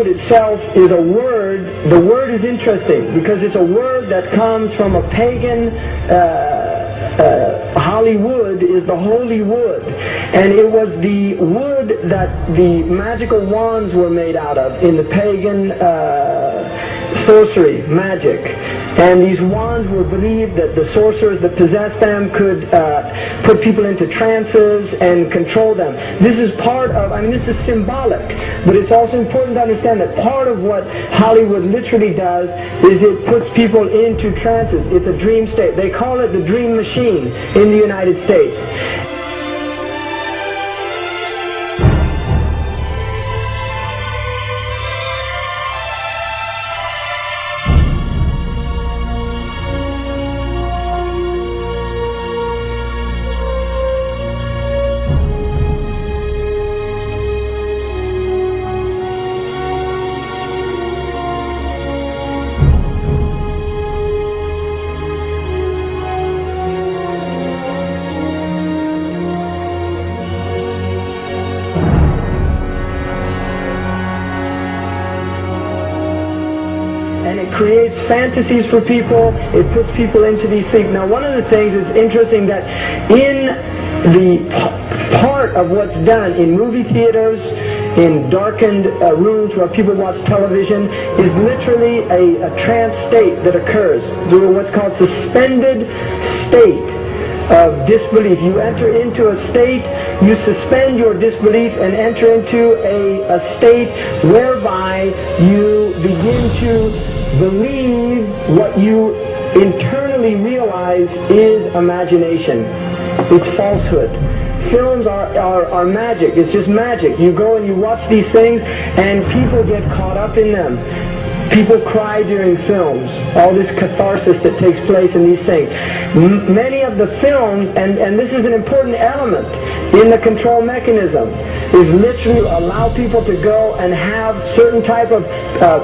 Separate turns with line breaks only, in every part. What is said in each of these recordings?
Hollywood itself is a word. The word is interesting because it's a word that comes from a pagan. Hollywood is the holy wood, and it was the wood that the magical wands were made out of in the pagan sorcery, magic. And these wands were believed that the sorcerers that possessed them could put people into trances and control them. This is part of, this is symbolic, but it's also important to understand that part of what Hollywood literally does is it puts people into trances. It's a dream state. They call it the dream machine in the United States. And it creates fantasies for people. It puts people into these things. Now, one of the things is interesting that in the part of what's done in movie theaters, in darkened rooms where people watch television, is literally a trance state that occurs through what's called suspended state of disbelief. You enter into a state, you suspend your disbelief and enter into a state whereby you begin to believe what you internally realize is imagination. It's falsehood. Films are magic. It's just magic. You go and you watch these things and people get caught up in them. People cry during films. All this catharsis that takes place in these things. Many of the films, and this is an important element in the control mechanism, is literally allow people to go and have certain type of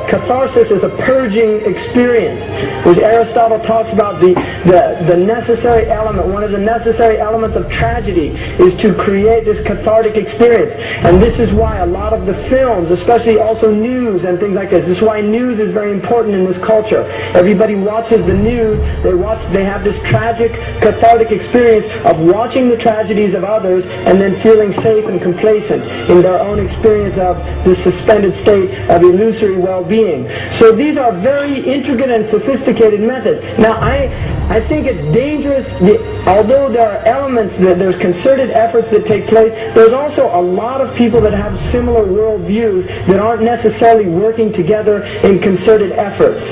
catharsis as a purging experience, which Aristotle talks about the necessary element. One of the necessary elements of tragedy is to create this cathartic experience. And this is why a lot of the films, especially also news and things like this is why news is very important in this culture. Everybody watches the news, they have this tragic, cathartic experience of watching the tragedies of others and then feeling safe and complacent in their own experience of this suspended state of illusory well-being. So these are very intricate and sophisticated methods. Now I think it's dangerous, although there are elements, there's concerted efforts that take place, there's also a lot of people that have similar worldviews that aren't necessarily working together in concerted efforts.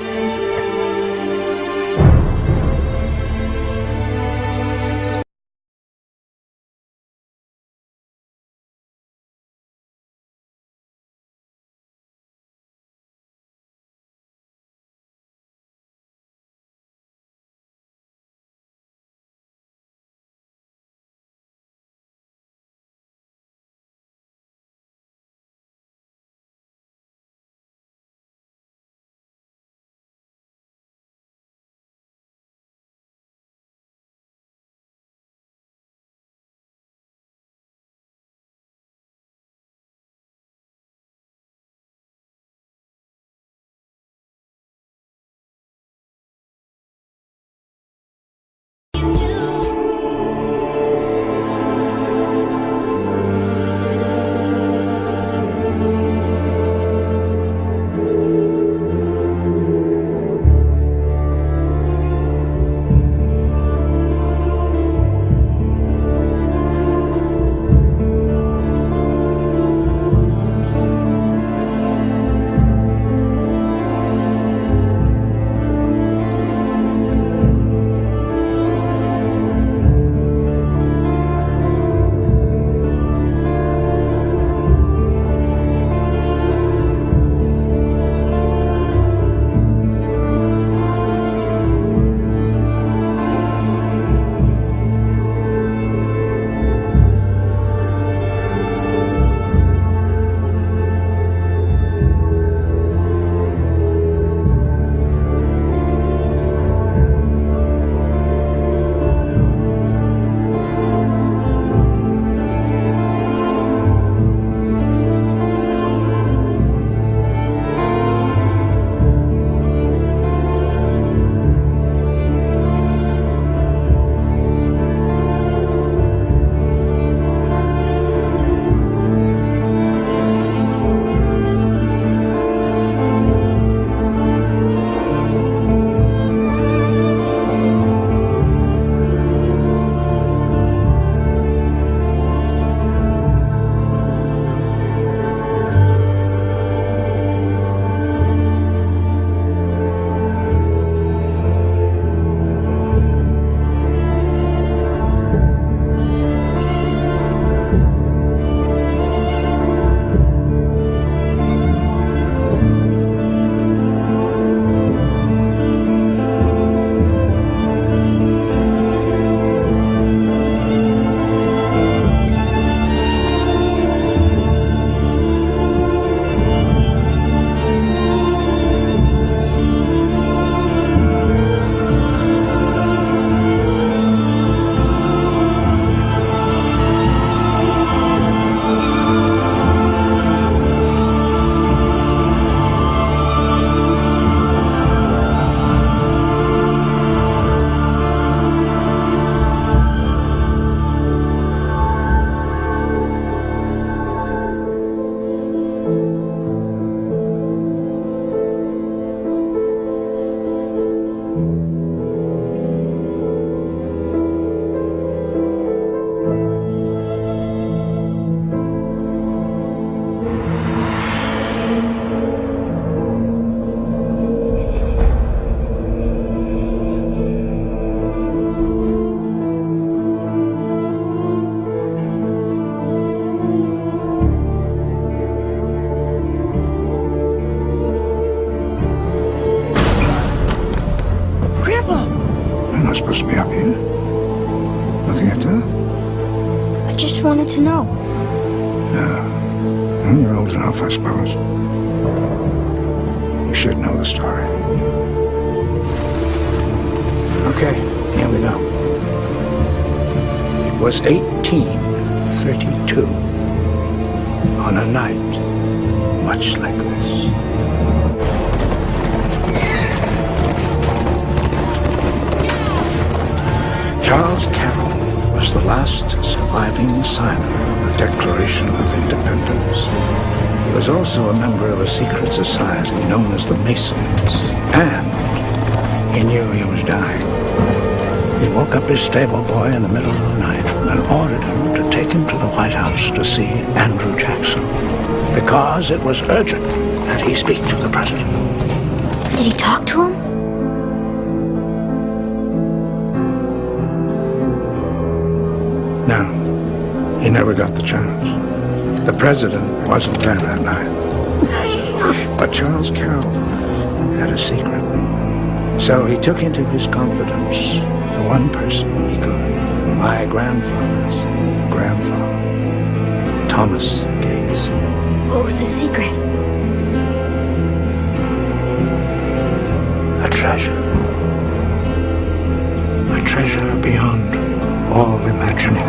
not supposed to be up here. Looking at that?
I just wanted to know.
Yeah. Well, you're old enough, I suppose. You should know the story. Okay, here we go. It was 1832. On a night much like this. Charles Carroll was the last surviving signer of the Declaration of Independence. He was also a member of a secret society known as the Masons, and he knew he was dying. He woke up his stable boy in the middle of the night and ordered him to take him to the White House to see Andrew Jackson, because it was urgent that he speak to the president.
Did he talk to him?
No, he never got the chance. The president wasn't there that night. But Charles Carroll had a secret. So he took into his confidence the one person he could. My grandfather's grandfather, Thomas Gates.
What was his secret?
A treasure. A treasure beyond all imagining.